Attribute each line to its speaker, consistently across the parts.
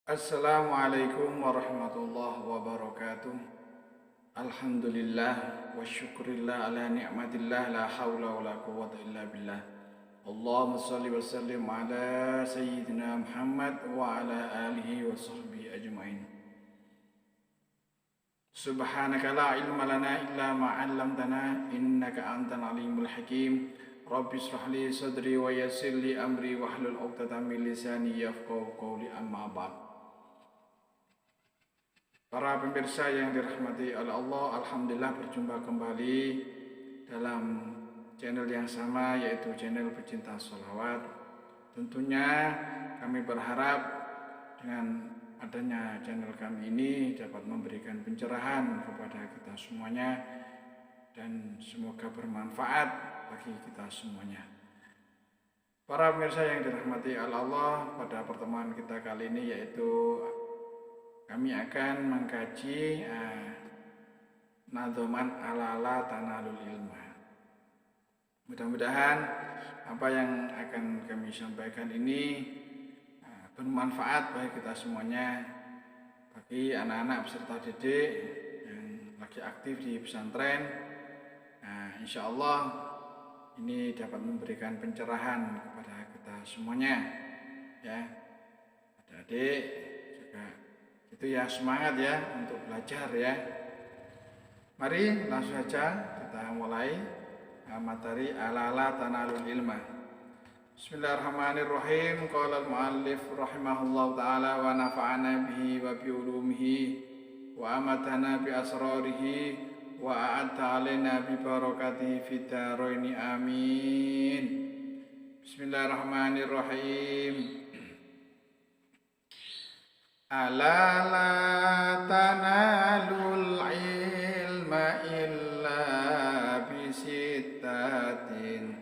Speaker 1: Assalamualaikum warahmatullahi wabarakatuh. Alhamdulillah wa syukurillah ala ni'matillah la hawla wa la quwwata illa billah. Allahumma salli wa sallim ala sayyidina Muhammad wa ala alihi wa sahbihi ajma'in. Subhanaka la ilma lana illa ma 'allamtana innaka antal alimul hakim. Rabbi shrah li sadri wa yassir li amri wahlul 'uqdatam min lisani yafqahu qawli amma ba'd. Para pemirsa yang dirahmati oleh Allah, alhamdulillah berjumpa kembali dalam channel yang sama, yaitu channel Pecinta Sholawat. Tentunya kami berharap dengan adanya channel kami ini dapat memberikan pencerahan kepada kita semuanya dan semoga bermanfaat bagi kita semuanya. Para pemirsa yang dirahmati oleh Allah, pada pertemuan kita kali ini yaitu kami akan mengkaji nadzoman ala tanalul ilma. Mudah-mudahan apa yang akan kami sampaikan ini bermanfaat bagi kita semuanya, bagi anak-anak peserta didik yang lagi aktif di pesantren. Insya Allah ini dapat memberikan pencerahan kepada kita semuanya, ya. Adik-adik juga itu ya, semangat ya untuk belajar ya. Mari langsung saja kita mulai materi ala tanalul ilma. Bismillahirrahmanirrahim. Qala al-muallif rahimahullahu taala wa nafa'ana bihi wa bi ulumihi wa amatana bi asrarihi wa a'adda alaina bi barakatihi fid dharaini amin. Bismillahirrahmanirrahim. Ala la tanalul ilma illa bisittatin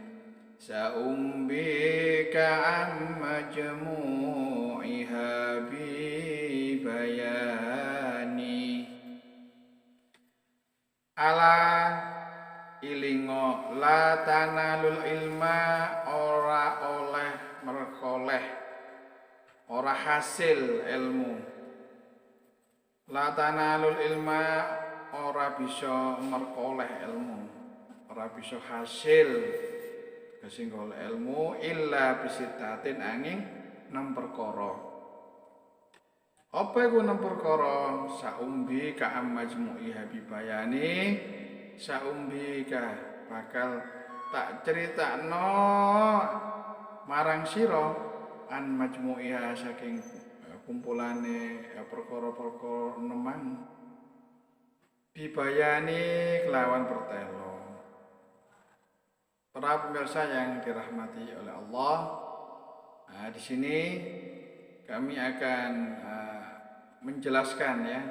Speaker 1: sa'umbika am majmu'iha bi bayani. Ala ilingo la tanalul ilma ora oleh merkoleh, ora hasil ilmu. La tanalul ilma ora bisa merkoleh ilmu, ora bisa hasil kesinggol ilmu illa bisitatin angin 6 perkara. Apa iku 6 perkara? Saumbi ka majmu'i habibayani, saumbi ka bakal tak critakno marang sira an majmu'iha saking kumpulane perkara-perkara nemang bibayani kelawan pertelo. Para pemirsa yang dirahmati oleh Allah, di sini kami akan menjelaskan ya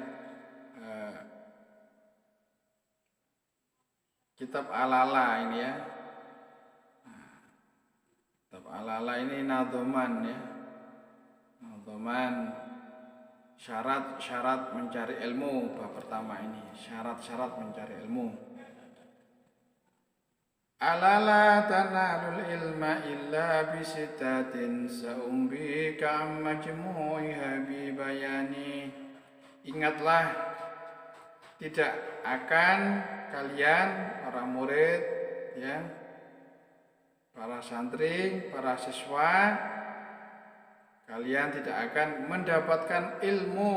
Speaker 1: kitab Alala ini ya. Ala ini nadzoman ya, nadzoman syarat-syarat mencari ilmu. Bab pertama ini syarat-syarat mencari ilmu. Ala la tanalul ilma illa bisittatin sa'umbika am majmu'iha bi bayani. Ingatlah, tidak akan kalian para murid ya, para santri, para siswa, kalian tidak akan mendapatkan ilmu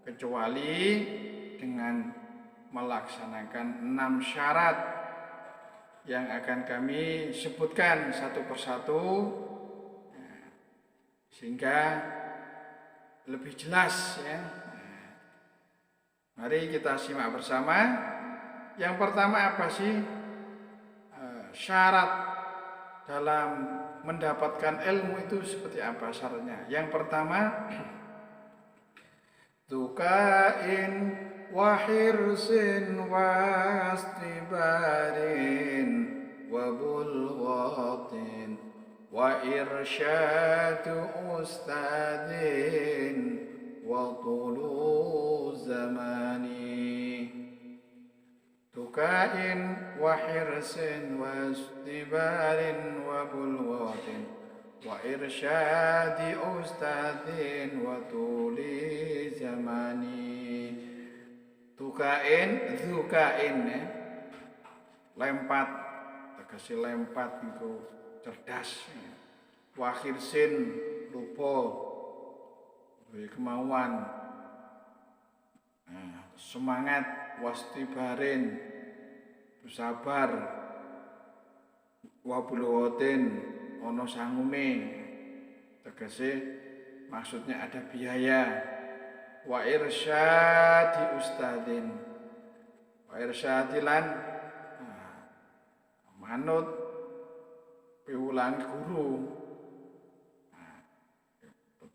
Speaker 1: kecuali dengan melaksanakan 6 syarat yang akan kami sebutkan satu persatu sehingga lebih jelas ya. Mari kita simak bersama. Yang pertama apa sih syarat dalam mendapatkan ilmu itu seperti apa syaratnya? Yang pertama, tukain wa hirsin wa istibarin wa bulghatin wa irsyadu ustadin wa tulu zamani. Tukain wa hirsin wa istibarin wa bulghatin wa irsyadi ustadzin wa tuli zamani. Zukain ya. Lempat, tegese lempat niku cerdas. Wa khirsin lupa kemauan. Semangat wastibarin sabar wa buluwatin ana sangune tegese maksudnya ada biaya wa irsyadi ustadzin wa irsyadilan manut piwulan guru.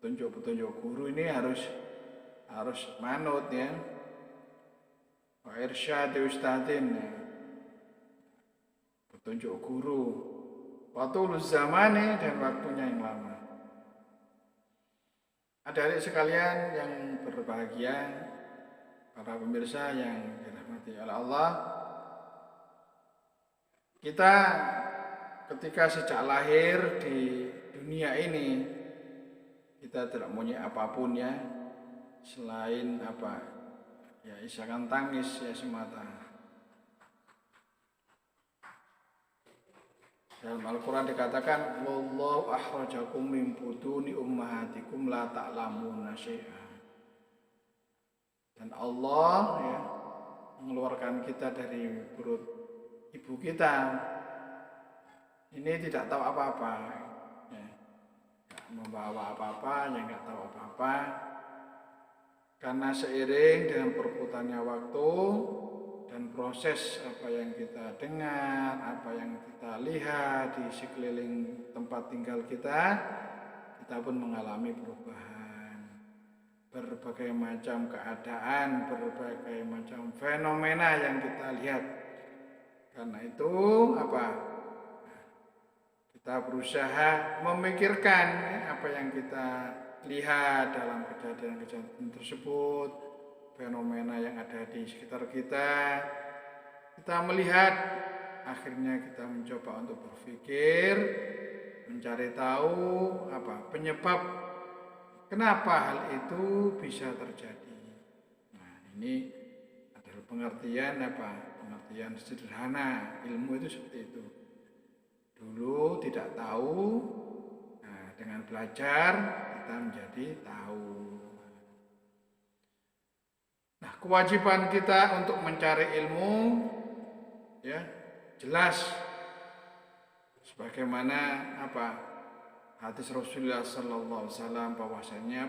Speaker 1: Petunjuk guru ini harus manut ya. Wa irsyadi ustadzin petunjuk guru. Watul zamani dan waktunya yang lama. Adik-adik sekalian yang berbahagia, para pemirsa yang dirahmati oleh Allah, kita ketika sejak lahir di dunia ini kita tidak punya apapun ya selain apa ya isakan tangis ya semata. Dalam Al-Quran dikatakan wallahu akhrajakum min butuni ummahatikum la ta'lamuna syai'a. Dan Allah ya mengeluarkan kita dari perut ibu kita ini tidak tahu apa-apa ya. Gak membawa apa-apa, yang gak tahu apa-apa. Karena seiring dengan berputarnya waktu dan proses apa yang kita dengar, apa yang kita lihat di sekeliling tempat tinggal kita pun mengalami perubahan. Berbagai macam keadaan, berbagai macam fenomena yang kita lihat. Karena itu apa? Kita berusaha memikirkan apa yang kita lihat dalam kejadian-kejadian tersebut, fenomena yang ada di sekitar kita. Kita melihat, akhirnya kita mencoba untuk berpikir, mencari tahu apa penyebab kenapa hal itu bisa terjadi. Nah, ini adalah pengertian Pengertian sederhana ilmu itu seperti itu. Dulu tidak tahu, nah, dengan belajar kita menjadi tahu. Nah, kewajiban kita untuk mencari ilmu ya jelas sebagaimana hadis Rasulullah sallallahu alaihi wasallam bahwasanya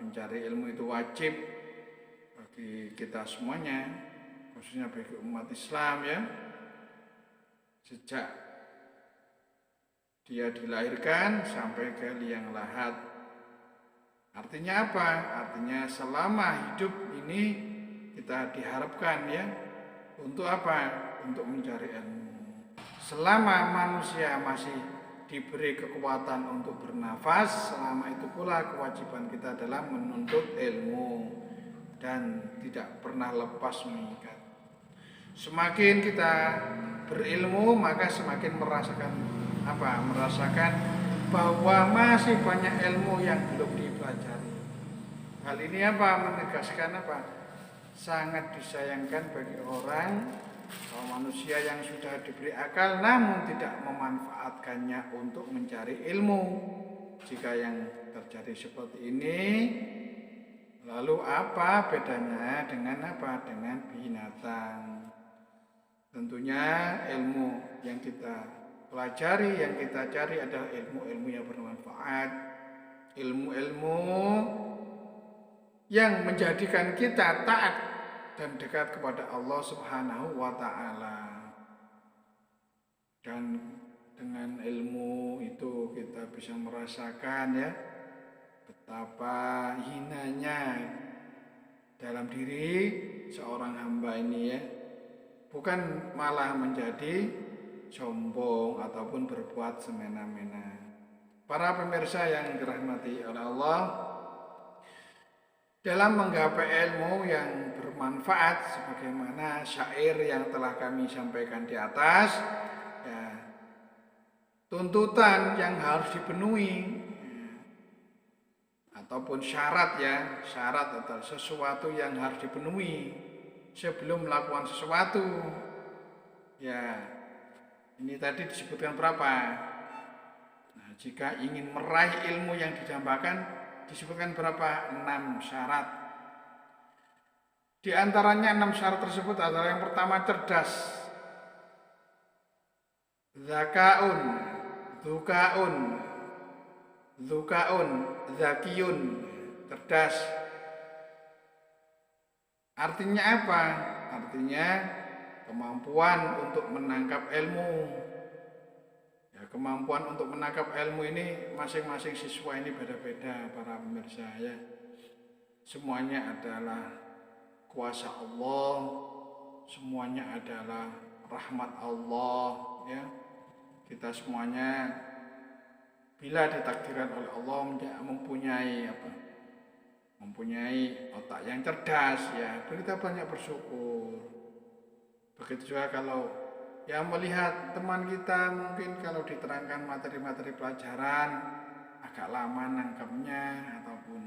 Speaker 1: mencari ilmu itu wajib bagi kita semuanya, khususnya bagi umat Islam ya. Sejak dia dilahirkan sampai ke liang lahat. Artinya apa? Artinya selama hidup ini kita diharapkan ya untuk untuk mencari ilmu. Selama manusia masih diberi kekuatan untuk bernafas, selama itu pula kewajiban kita adalah menuntut ilmu dan tidak pernah lepas mengikat. Semakin kita berilmu maka semakin merasakan bahwa masih banyak ilmu yang belum dipelajari. Hal ini menegaskan sangat disayangkan bagi orang atau manusia yang sudah diberi akal namun tidak memanfaatkannya untuk mencari ilmu. Jika yang terjadi seperti ini, lalu apa bedanya dengan binatang? Tentunya ilmu yang kita pelajari, yang kita cari adalah ilmu-ilmu yang bermanfaat, ilmu-ilmu yang menjadikan kita taat dan dekat kepada Allah Subhanahu wa Ta'ala. Dan dengan ilmu itu kita bisa merasakan ya betapa hinanya dalam diri seorang hamba ini ya, bukan malah menjadi sombong ataupun berbuat semena-mena. Para pemirsa yang dirahmati oleh Allah, dalam menggapai ilmu yang bermanfaat sebagaimana syair yang telah kami sampaikan di atas ya, tuntutan yang harus dipenuhi ataupun syarat atau sesuatu yang harus dipenuhi sebelum melakukan sesuatu. Ya, ini tadi disebutkan berapa? Nah, jika ingin meraih ilmu yang didambakan disebutkan berapa? 6 syarat. Di antaranya 6 syarat tersebut adalah yang pertama cerdas, zakaun, Zukaun, zakiyun, cerdas. Artinya apa? Artinya kemampuan untuk menangkap ilmu. Ya, kemampuan untuk menangkap ilmu ini masing-masing siswa ini beda-beda para pemirsa ya. Semuanya adalah kuasa Allah, semuanya adalah rahmat Allah ya. Kita semuanya bila ditakdirkan oleh Allah mempunyai otak yang cerdas ya, kita banyak bersyukur. Begitu juga kalau ya melihat teman kita mungkin kalau diterangkan materi-materi pelajaran agak lama nangkapnya ataupun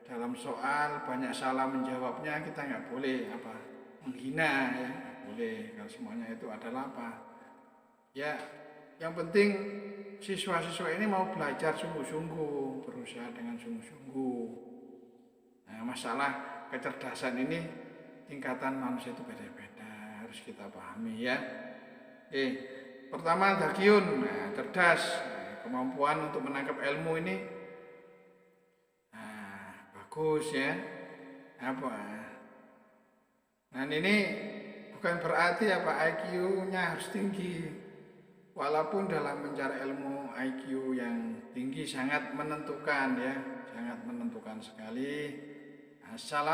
Speaker 1: dalam soal banyak salah menjawabnya, kita nggak boleh menghina ya, nggak boleh. Kalau semuanya itu adalah ya yang penting siswa-siswa ini mau belajar sungguh-sungguh, berusaha dengan sungguh-sungguh. Nah, masalah kecerdasan ini tingkatan manusia itu beda-beda, harus kita pahami ya. Pertama zakiyun, cerdas. Kemampuan untuk menangkap ilmu ini bagus ya. Nah ini bukan berarti IQ-nya harus tinggi. Walaupun dalam mencari ilmu IQ yang tinggi sangat menentukan ya, sangat menentukan sekali. Asal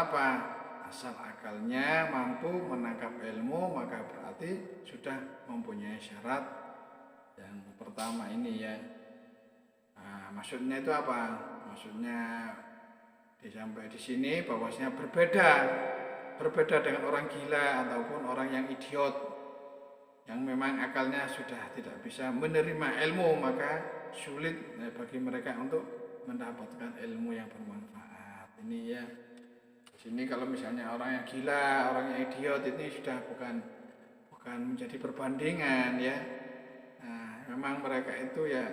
Speaker 1: asal akalnya mampu menangkap ilmu, maka berarti sudah mempunyai syarat yang pertama ini ya. Maksudnya itu apa? Maksudnya sampai di sini bahwasanya berbeda dengan orang gila ataupun orang yang idiot, yang memang akalnya sudah tidak bisa menerima ilmu, maka sulit bagi mereka untuk mendapatkan ilmu yang bermanfaat. Ini ya. Sini kalau misalnya orang yang gila, orang yang idiot ini sudah bukan menjadi perbandingan ya. Nah, memang mereka itu ya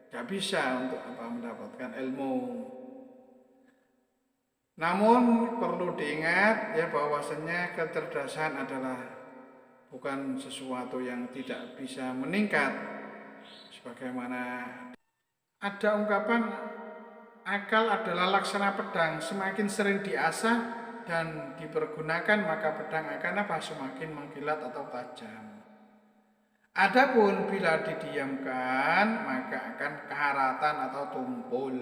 Speaker 1: tidak bisa untuk mendapatkan ilmu. Namun perlu diingat ya bahwasanya kecerdasan adalah bukan sesuatu yang tidak bisa meningkat. Sebagaimana ada ungkapan, akal adalah laksana pedang, semakin sering diasah dan dipergunakan maka pedang akan semakin mengkilat atau tajam. Adapun bila didiamkan maka akan keharatan atau tumpul.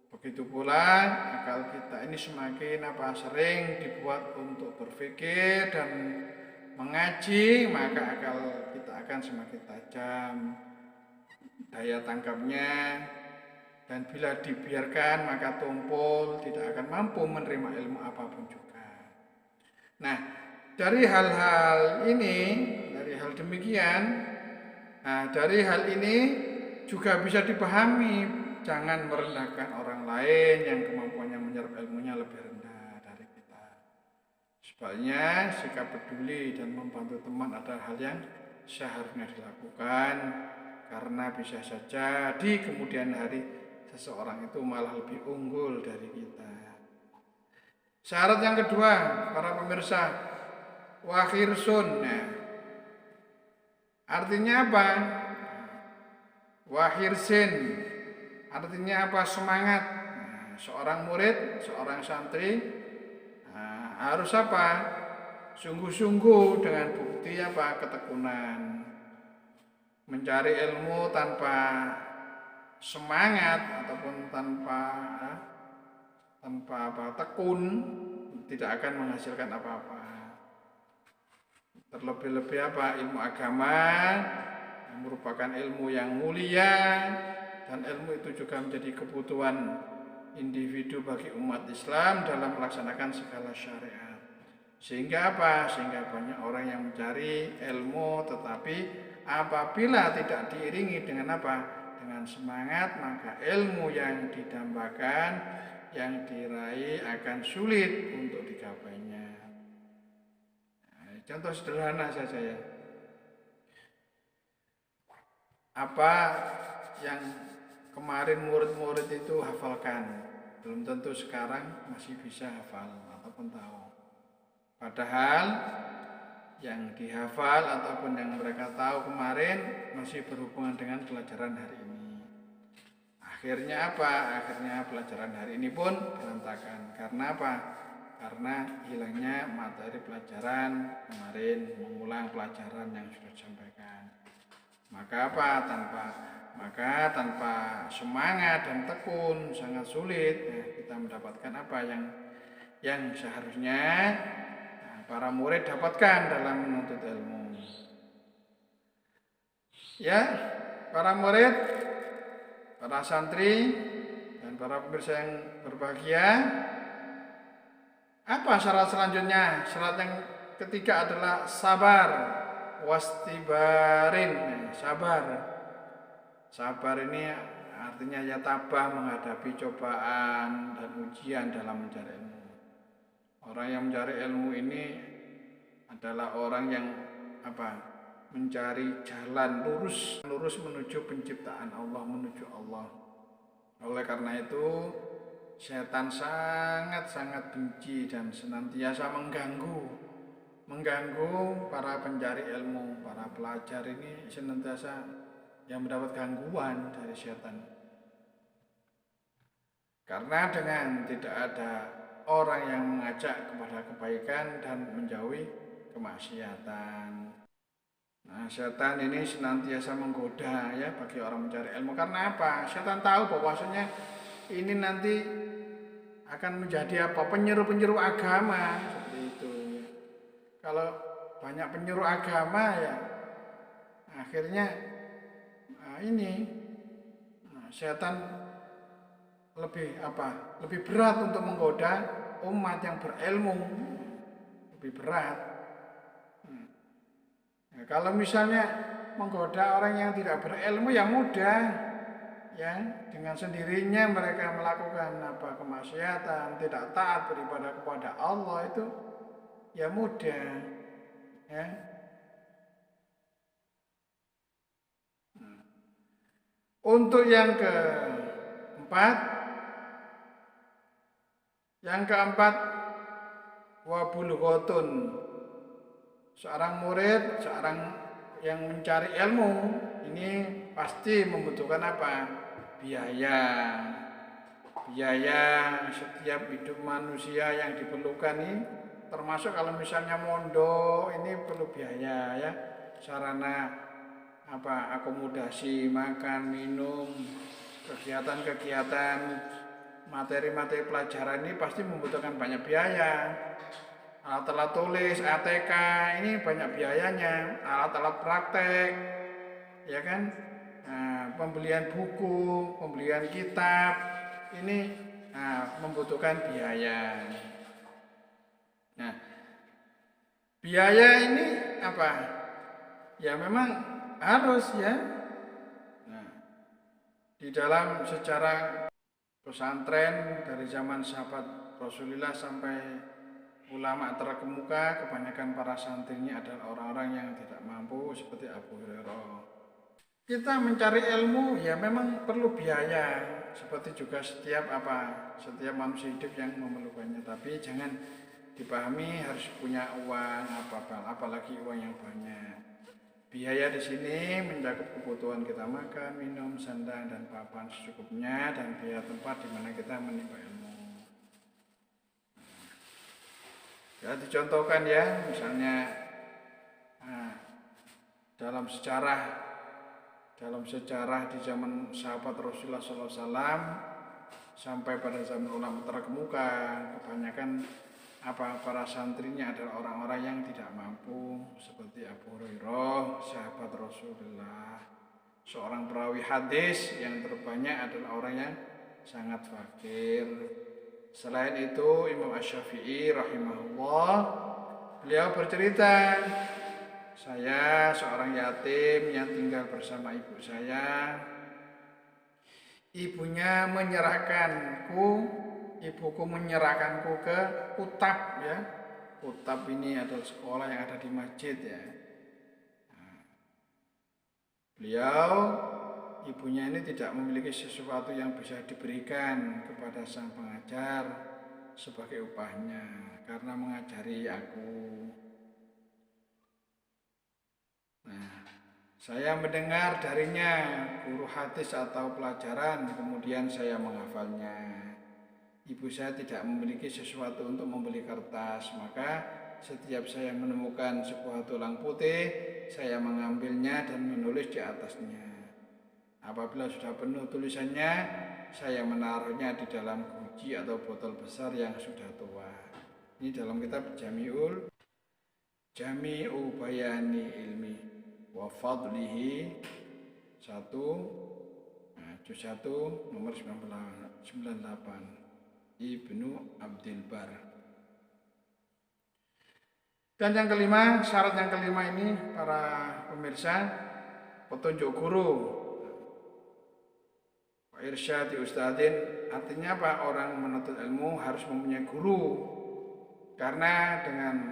Speaker 1: Begitu pula akal kita ini semakin sering dibuat untuk berpikir dan mengaji, maka akal kita akan semakin tajam daya tangkapnya, dan bila dibiarkan maka tumpul, tidak akan mampu menerima ilmu apapun juga. Nah, dari hal-hal demikian, dari hal ini juga bisa dipahami, jangan merendahkan orang lain yang kemampuannya menyerap ilmunya lebih rendah dari kita. Sebaliknya, sikap peduli dan membantu teman adalah hal yang seharusnya dilakukan, karena bisa saja di kemudian hari seseorang itu malah lebih unggul dari kita. Syarat yang kedua, para pemirsa, wahirsun. Artinya apa? Wahirsin artinya apa? Semangat. Seorang murid, seorang santri harus sungguh-sungguh dengan bukti ketekunan. Mencari ilmu tanpa semangat ataupun tanpa tekun tidak akan menghasilkan apa-apa. Terlebih-lebih ilmu agama yang merupakan ilmu yang mulia, dan ilmu itu juga menjadi kebutuhan individu bagi umat Islam dalam melaksanakan segala syariat. Sehingga apa? Sehingga banyak orang yang mencari ilmu, tetapi apabila tidak diiringi dengan apa? Dengan semangat, maka ilmu yang didambakan, yang diraih akan sulit untuk digapainya. Nah, contoh sederhana saja ya. Apa yang kemarin murid-murid itu hafalkan, belum tentu sekarang masih bisa hafal ataupun tahu. Padahal yang dihafal ataupun yang mereka tahu kemarin masih berhubungan dengan pelajaran hari ini. Akhirnya apa? Akhirnya pelajaran hari ini pun berantakan. Karena apa? Karena hilangnya materi pelajaran kemarin, mengulang pelajaran yang sudah disampaikan. Maka apa? Tanpa semangat dan tekun sangat sulit ya, kita mendapatkan apa yang seharusnya para murid dapatkan dalam menuntut ilmu. Ya, para murid, para santri, dan para pemirsa yang berbahagia, apa syarat selanjutnya? Syarat yang ketiga adalah sabar, wastibarin, sabar. Sabar ini artinya ya tabah menghadapi cobaan dan ujian dalam mencari ilmu. Orang yang mencari ilmu ini adalah orang yang mencari jalan lurus menuju penciptaan Allah, menuju Allah. Oleh karena itu setan sangat benci dan senantiasa mengganggu para pencari ilmu, para pelajar ini senantiasa yang mendapat gangguan dari setan. Karena dengan tidak ada orang yang mengajak kepada kebaikan dan menjauhi kemaksiatan. Nah, setan ini senantiasa menggoda ya bagi orang mencari ilmu. Karena apa? Setan tahu bahwasanya ini nanti akan menjadi apa? Penyeru-penyeru agama seperti itu. Kalau banyak penyeru agama ya akhirnya setan lebih berat untuk menggoda umat yang berilmu, lebih berat. Nah, kalau misalnya menggoda orang yang tidak berilmu ya mudah, ya dengan sendirinya mereka melakukan kemaksiatan, tidak taat beribadah kepada Allah itu ya mudah, ya. Untuk yang keempat wabulghotun, seorang murid, seorang yang mencari ilmu ini pasti membutuhkan biaya. Setiap hidup manusia yang diperlukan ini, termasuk kalau misalnya mondok ini perlu biaya ya, sarana akomodasi, makan, minum, kegiatan-kegiatan, materi-materi pelajaran ini pasti membutuhkan banyak biaya. Alat-alat tulis, ATK ini banyak biayanya, alat-alat praktek, ya kan? Nah, pembelian buku, pembelian kitab ini membutuhkan biaya. Nah, biaya ini ya memang harus ya. Nah, di dalam sejarah pesantren dari zaman sahabat Rasulullah sampai ulama terkemuka, kebanyakan para santrinya adalah orang-orang yang tidak mampu seperti Abu Hurairah. Kita mencari ilmu ya memang perlu biaya, seperti juga setiap manusia hidup yang memerlukannya. Tapi jangan dipahami harus punya uang apalagi uang yang banyak. Biaya di sini mencakup kebutuhan kita makan, minum, sandang, dan papan secukupnya, dan biaya tempat di mana kita menimba ilmu. Ya dicontohkan ya, misalnya dalam sejarah di zaman sahabat Rasulullah SAW sampai pada zaman ulama terkemuka, kebanyakan para santrinya adalah orang-orang yang tidak mampu, seperti Abu Hurairah, sahabat Rasulullah, seorang perawi hadis yang terbanyak adalah orang yang sangat fakir. Selain itu Imam Asy-Syafi'i rahimahullah beliau bercerita, saya seorang yatim yang tinggal bersama ibu saya. Ibuku menyerahkanku ke Kutab ya. Kutab ini adalah sekolah yang ada di masjid ya. Beliau, ibunya ini tidak memiliki sesuatu yang bisa diberikan kepada sang pengajar sebagai upahnya karena mengajari aku. Nah, saya mendengar darinya guru hadis atau pelajaran, kemudian saya menghafalnya. Ibu saya tidak memiliki sesuatu untuk membeli kertas, maka setiap saya menemukan sebuah tulang putih, saya mengambilnya dan menulis di atasnya. Apabila sudah penuh tulisannya, saya menaruhnya di dalam guci atau botol besar yang sudah tua. Ini dalam kitab Jami'u Bayani Ilmi wa Fadlihi 1 juz 1 nomor 98 Ibnu Abdul Bar. Dan yang kelima, syarat yang kelima ini para pemirsa, petunjuk guru. Irsyadi ustadzin, artinya apa? Orang menuntut ilmu harus mempunyai guru. Karena dengan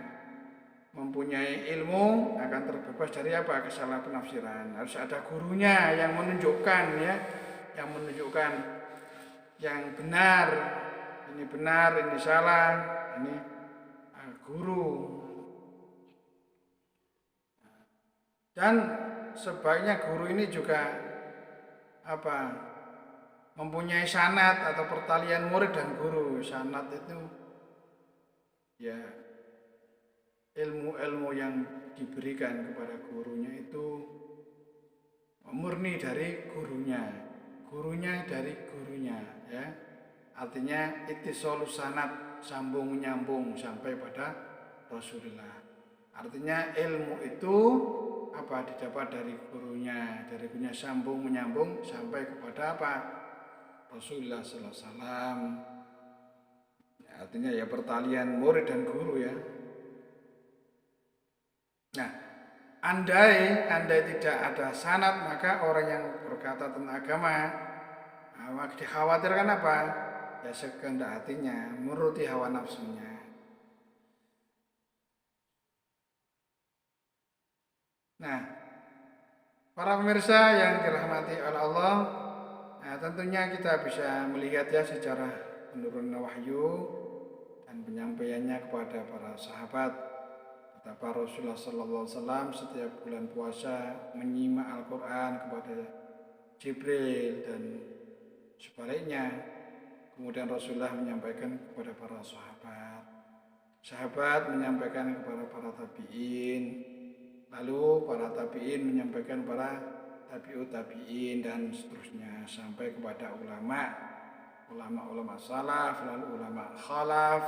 Speaker 1: mempunyai ilmu akan terbebas dari apa? Kesalahan penafsiran. Harus ada gurunya yang menunjukkan ya, yang menunjukkan yang benar. Ini benar, ini salah, ini guru. Dan sebaiknya guru ini juga mempunyai sanad atau pertalian murid dan guru. Sanad itu ya ilmu-ilmu yang diberikan kepada gurunya itu murni dari gurunya dari gurunya ya. Artinya ittisalus sanad, sambung menyambung sampai pada Rasulullah. Artinya ilmu itu didapat dari gurunya sambung menyambung sampai kepada Rasulullah sallallahu alaihi wasallam. Artinya ya pertalian murid dan guru ya. Nah, andai tidak ada sanad, maka orang yang berkata tentang agama dikhawatirkan ya sekehendak hatinya, menuruti hawa nafsunya. Nah, para pemirsa yang dirahmati oleh Allah, tentunya kita bisa melihat ya sejarah penurunan wahyu dan penyampaiannya kepada para sahabat. Betapa Rasulullah sallallahu alaihi wasallam setiap bulan puasa menyimak Al-Qur'an kepada Jibril dan sebaliknya. Kemudian Rasulullah menyampaikan kepada para sahabat. Sahabat menyampaikan kepada para tabi'in. Lalu para tabi'in menyampaikan para tabi'ut tabi'in dan seterusnya sampai kepada ulama salaf, lalu ulama khalaf,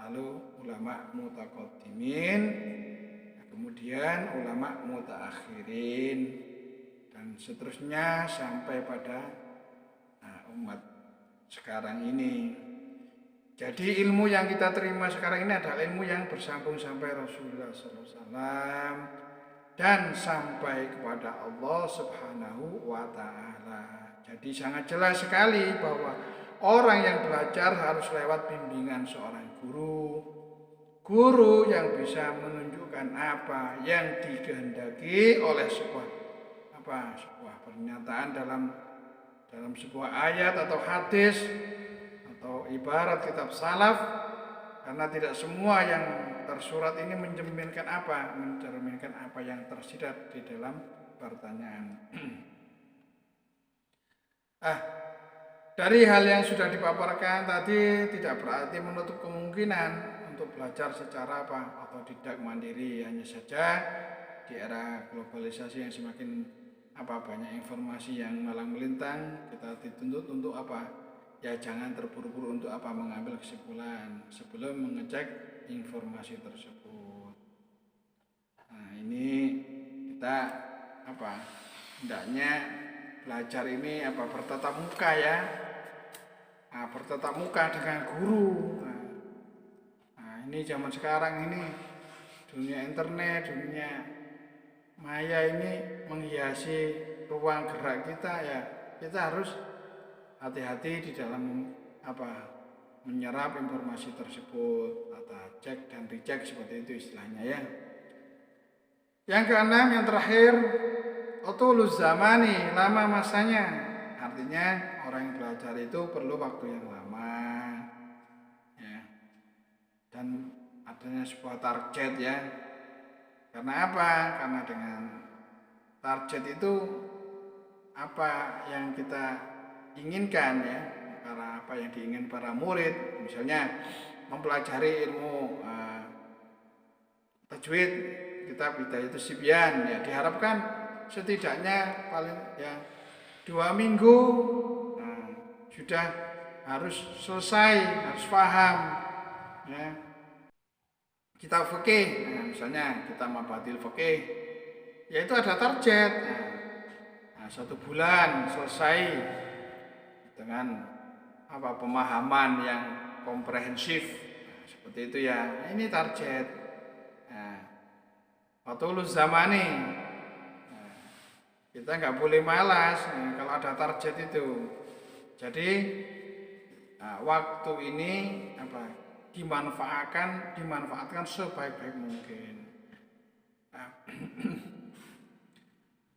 Speaker 1: lalu ulama mutaqaddimin, kemudian ulama mutaakhirin dan seterusnya sampai pada umat sekarang ini. Jadi ilmu yang kita terima sekarang ini adalah ilmu yang bersambung sampai Rasulullah SAW dan sampai kepada Allah Subhanahu wa Ta'ala. Jadi sangat jelas sekali bahwa orang yang belajar harus lewat bimbingan seorang guru yang bisa menunjukkan apa yang dikehendaki oleh sebuah pernyataan dalam sebuah ayat atau hadis atau ibarat kitab salaf, karena tidak semua yang tersurat ini mencerminkan apa yang tersirat di dalam pertanyaan. Dari hal yang sudah dipaparkan tadi tidak berarti menutup kemungkinan untuk belajar secara otodidak mandiri. Hanya saja di era globalisasi yang semakin banyak informasi yang malang melintang, kita dituntut untuk ya jangan terburu-buru untuk mengambil kesimpulan sebelum mengecek informasi tersebut. Nah, ini kita hendaknya belajar ini bertatap muka ya. Bertatap muka dengan guru. Nah, ini zaman sekarang ini dunia internet, dunia maya ini menghiasi ruang gerak kita, ya kita harus hati-hati di dalam menyerap informasi tersebut, atau cek dan recheck seperti itu istilahnya ya. Yang keenam, yang terakhir, utuluz zamani, lama masanya. Artinya orang yang belajar itu perlu waktu yang lama ya. Dan adanya sebuah target ya. Karena apa? Karena dengan target itu apa yang kita inginkan ya, apa yang diingin para murid, misalnya mempelajari ilmu tajwid, kitab Hidayatus Sibyan ya, diharapkan setidaknya paling ya 2 minggu sudah harus selesai, harus paham ya kitab fikih. Misalnya kita mabatil fikih, yaitu ada target. 1 bulan selesai dengan pemahaman yang komprehensif. Seperti itu ya. Ini target. Utuluz zamani. Kita nggak boleh malas kalau ada target itu. Jadi waktu ini dimanfaatkan sebaik-baik mungkin.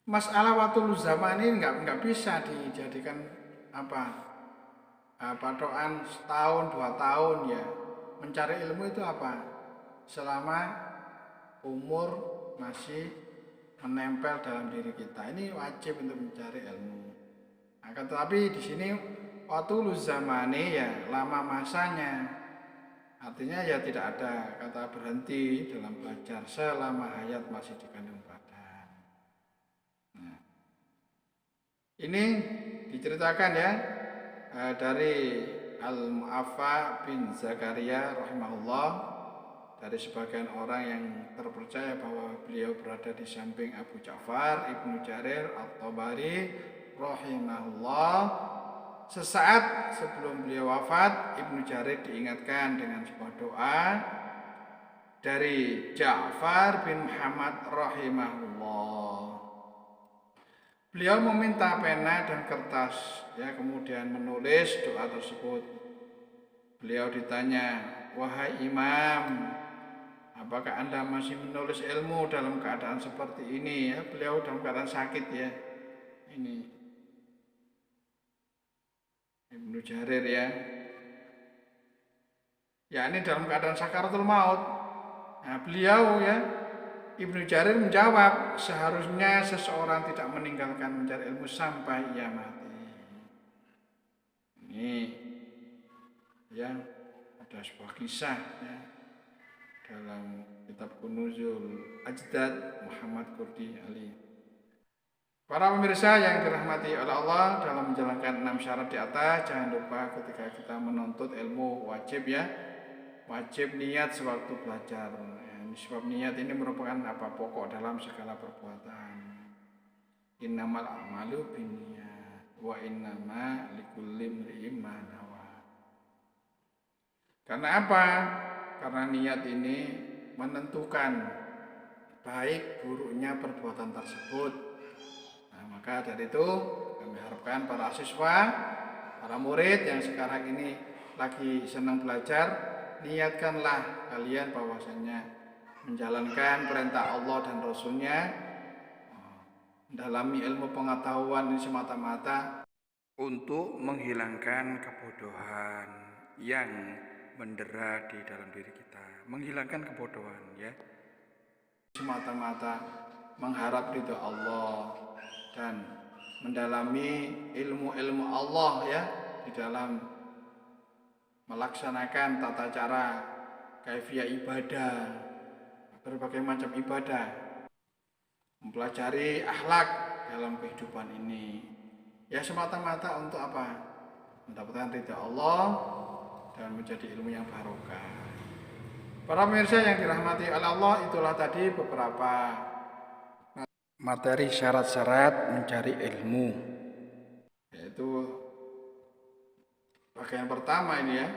Speaker 1: Masalah utuluz zamani nggak bisa dijadikan patokan setahun 2 tahun ya. Mencari ilmu itu selama umur masih menempel dalam diri kita, ini wajib untuk mencari ilmu. Akan tetapi di sini utuluz zamani ya, lama masanya. Artinya ya tidak ada kata berhenti dalam belajar selama hayat masih dikandung badan. Nah, ini diceritakan ya dari Al-Mu'affa bin Zakaria rahimahullah, dari sebagian orang yang terpercaya bahwa beliau berada di samping Abu Ja'far Ibnu Jarir At-Tabari rahimahullah. Sesaat sebelum beliau wafat, Ibnu Jarir diingatkan dengan sebuah doa dari Ja'far bin Muhammad rahimahullah. Beliau meminta pena dan kertas ya, kemudian menulis doa tersebut. Beliau ditanya, "Wahai Imam, apakah Anda masih menulis ilmu dalam keadaan seperti ini?" Ya, beliau dalam keadaan sakit ya. Ini Ibnu Jarir ya. Ya, ini dalam keadaan sakaratul maut. Nah, beliau ya, Ibnu Jarir menjawab, seharusnya seseorang tidak meninggalkan mencari ilmu sampai ia mati. Ini ya, ada sebuah kisah ya, dalam kitab Kunuzul Ajdad Muhammad Qurdi Ali. Para pemirsa yang dirahmati oleh Allah, dalam menjalankan 6 syarat di atas, jangan lupa ketika kita menuntut ilmu wajib ya, wajib niat sewaktu belajar. Sebab niat ini merupakan pokok dalam segala perbuatan. Innamal a'malu binniyat wa innama likulli imri'in ma nawa. Karena apa? Karena niat ini menentukan baik buruknya perbuatan tersebut. Maka dari itu kami harapkan para siswa, para murid yang sekarang ini lagi senang belajar, niatkanlah kalian bahwasanya menjalankan perintah Allah dan Rasul-Nya, mendalami ilmu pengetahuan ini semata-mata untuk menghilangkan kebodohan yang mendera di dalam diri kita. Menghilangkan kebodohan ya, semata-mata mengharap ridho Allah dan mendalami ilmu-ilmu Allah ya, di dalam melaksanakan tata cara kaifiyah ibadah, berbagai macam ibadah, mempelajari akhlak dalam kehidupan ini ya, semata-mata untuk mendapatkan ridha Allah dan menjadi ilmu yang barokah. Para pemirsa yang dirahmati oleh Allah, itulah tadi beberapa materi syarat-syarat mencari ilmu, yaitu bagian pertama ini ya,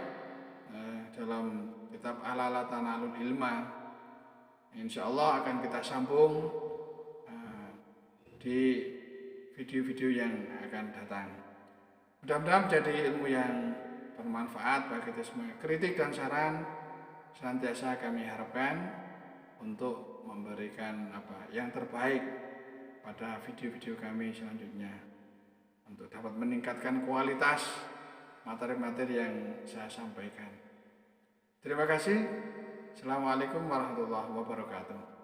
Speaker 1: dalam kitab Al-Tanalul Ilma insya Allah akan kita sambung di video-video yang akan datang. Mudah-mudahan menjadi ilmu yang bermanfaat bagi kita semua. Kritik dan saran senantiasa kami harapkan untuk memberikan yang terbaik pada video-video kami selanjutnya untuk dapat meningkatkan kualitas materi-materi yang saya sampaikan. Terima kasih. Assalamualaikum warahmatullahi wabarakatuh.